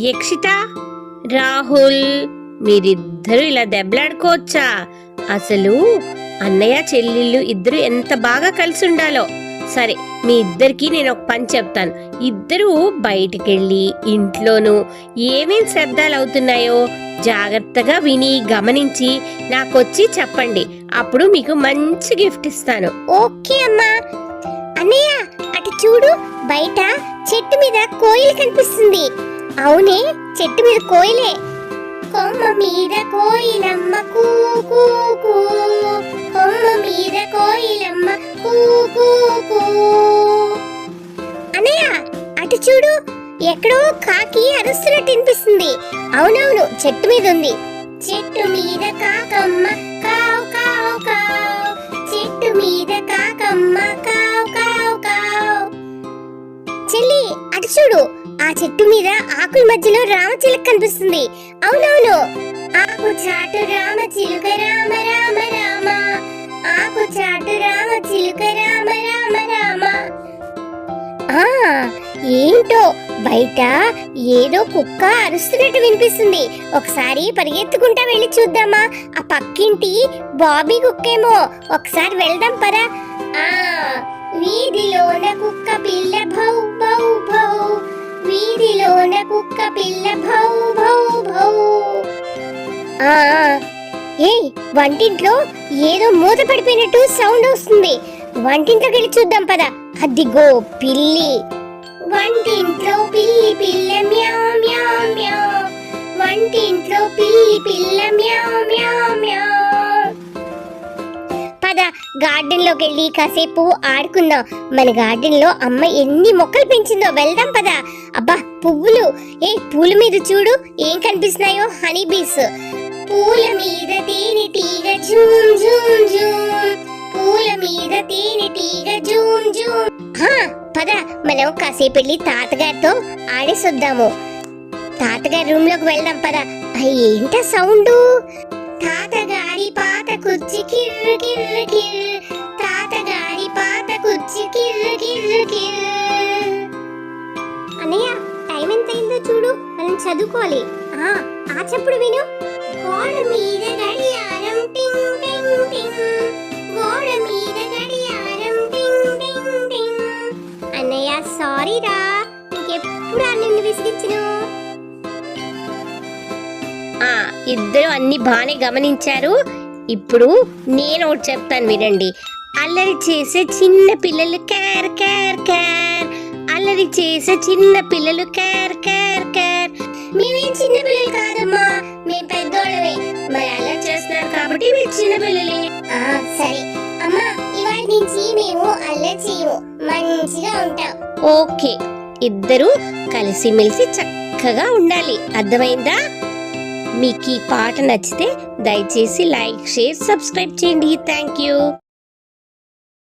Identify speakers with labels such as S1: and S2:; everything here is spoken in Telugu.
S1: యక్షిత, రాహుల్, మీరిద్దరూ ఇలా దెబ్బలాడుకోవచ్చా? అసలు అన్నయ్య చెల్లెళ్ళు ఇద్దరు ఎంత బాగా కలిసి ఉండాలో. సరే, మీ ఇద్దరికి నేను ఒక పని చెప్తాను. ఇద్దరూ బయటికెళ్ళి ఇంట్లోనూ ఏమేం శబ్దాలు అవుతున్నాయో జాగ్రత్తగా విని గమనించి నాకొచ్చి చెప్పండి. అప్పుడు మీకు మంచి గిఫ్ట్ ఇస్తాను.
S2: ఓకే అమ్మా. అన్నయ్య, అటు చూడు, బయట చెట్టు మీద కోయిల కనిపిస్తుంది. అవునే, చెట్టు మీద కోయిలే. కొమ్మ మీద కోయిలమ్మ కూ కూ కూ, కొమ్మ మీద కోయిలమ్మ కూ కూ కూ. అన్నయ్య, అటు చూడు, ఎక్కడో కాకి అరుస్తున్నట్టు వినిపిస్తుంది. అవునవును, చెట్టు మీద ఉంది. చెట్టు మీద కాకమ్మ కావ్ కావ్ కావ్, చెట్టు మీద కాకమ్మ కావ్ కావ్ కావ్. చెల్లి, అటు చూడు, ఆ చెట్టు మీద ఆకుల మధ్యలో రామచిలుక కనిపిస్తుంది. అవునవును, ఆకు చాటు రామచిలుక రామ రామ రామ, ఆకు చాటు రామచిలుక రామ రామ రామ. ఏంటో బయట ఏదో కుక్క అరుస్తున్నట్టు వినిపిస్తుంది. ఒకసారి పరిగెత్తుకుంటా వెళ్ళి చూద్దామా? ఆ పక్కింటి బాబీ కుక్కేమో. ఒకసారి వెళ్దాం పరా. వీధిలోన కుక్క పిల్ల భౌ భౌ భౌ, వీధిలోన కుక్క పిల్ల భౌ భౌ భౌ. ఏయ్, వంటింట్లో ఏదో మూత పడిపోయినట్టు సౌండ్ వస్తుంది. వంటింట్లోకి వెళ్ళి చూద్దాం పద. అదిగో పిల్లి. వంటింట్లో పిల్లి పిల్ల మ్యావ్ మ్యావ్ మ్యావ్, వంటింట్లో పిల్లి పిల్ల మ్యావ్ మ్యావ్ మ్యావ్. పద, గార్డెన్ లోకి వెళ్ళి కాసేపు ఆడుకుందాం. మన గార్డెన్ లో అమ్మ ఎన్ని మొక్కలు పెంచిందో, వెళ్దాం పద. అబ్బా, పువ్వులు. పూల మీద చూడు ఏం కనిపిస్తున్నాయో, హనీ బీస్. పూల మీద తేనె తీగ జూమ్ జూమ్ జూమ్, పూల మీద తేనె తీగ జూమ్ జూమ్. పద, మనం కాసేపు వెళ్ళి తాతగారితో ఆడేసొద్దాము. తాతగారి రూమ్ లోకి వెళ్దాం పద. ఏంట సౌండ్? తాతగారి పాత కుర్చీ కిర్రు కిర్రు కిర్రు, తాతగారి పాత కుర్చీ కిర్రు కిర్రు కిర్రు. అన్నయ్య, టైం ఎంత అయిందో చూడు, మనం చదువుకోవాలి. ఆ చెప్పుడు విను. గోడ మీద గడియారం టింగ్ టింగ్ టింగ్, గోడ మీద గడియారం టింగ్ టింగ్ టింగ్. అన్నయ్య, సారీ రా, ఇంకెప్పుడు అన్నయ్యని విసిగించను.
S1: ఇద్దరు అన్ని బానే గమనించారు. ఇప్పుడు నేను ఒకటి చెప్తాను, వినండి. అల్లరి చేసే చిన్న పిల్లలు కేర్ కేర్ కేర్, అల్లరి చేసే చిన్న పిల్లలు కేర్ కేర్ కేర్.
S2: మేమేం చిన్న పిల్లలు కాదమ్మా, మేము పెద్దోళ్ళమే. మరి అల్లరి చేస్తున్నారు కాబట్టి మీరు చిన్న పిల్లలే. సరే అమ్మా, ఇవాళ నుంచి మేము అల్లరి చేయము, మంచిగా ఉంటాం.
S1: ఓకే, ఇద్దరు కలిసిమెలిసి చక్కగా ఉండాలి. అర్థమైందా? మీకు ఈ పాట నచ్చితే దయచేసి లైక్, షేర్, సబ్స్క్రైబ్ చేయండి. Thank you.